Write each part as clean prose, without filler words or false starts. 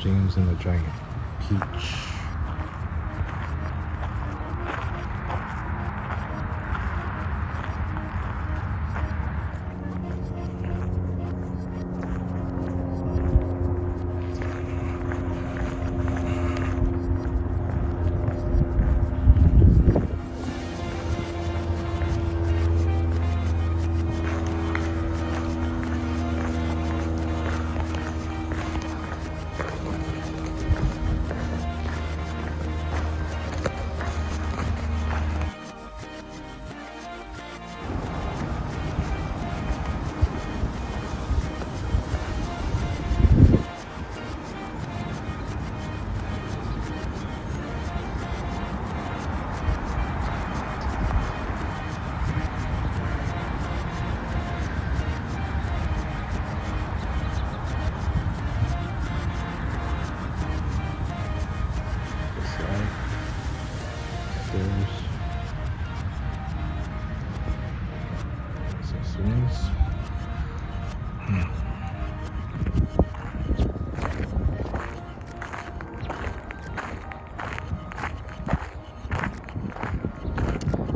James and the Giant Peach.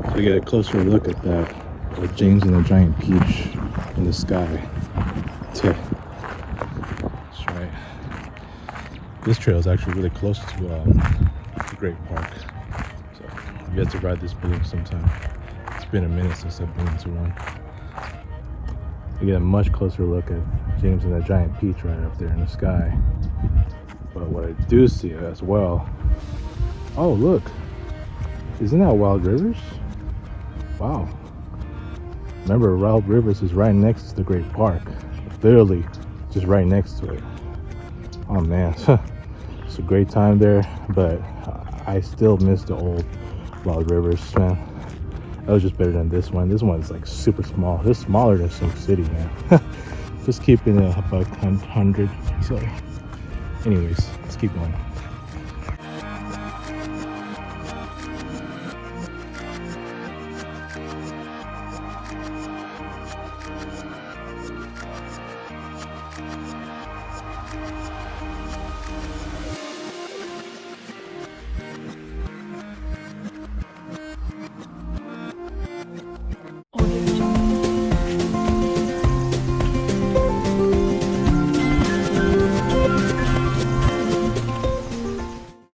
So we get a closer look at that with James and the Giant Peach in the sky. That's right. This trail is actually really close to the Great Park. So I've yet to ride this balloon sometime. It's been a minute since I've been to one. You get a much closer look at James and the Giant Peach right up there in the sky. But what I do see as well, oh look, isn't that Wild Rivers? Wow. Remember, Wild Rivers is right next to the Great Park. Literally just right next to it. Oh man, it's a great time there, but I still miss the old Wild Rivers, man. That was just better than this one. This one's like super small. It's smaller than Sim City, man. Just keeping it about 100. So anyways, let's keep going.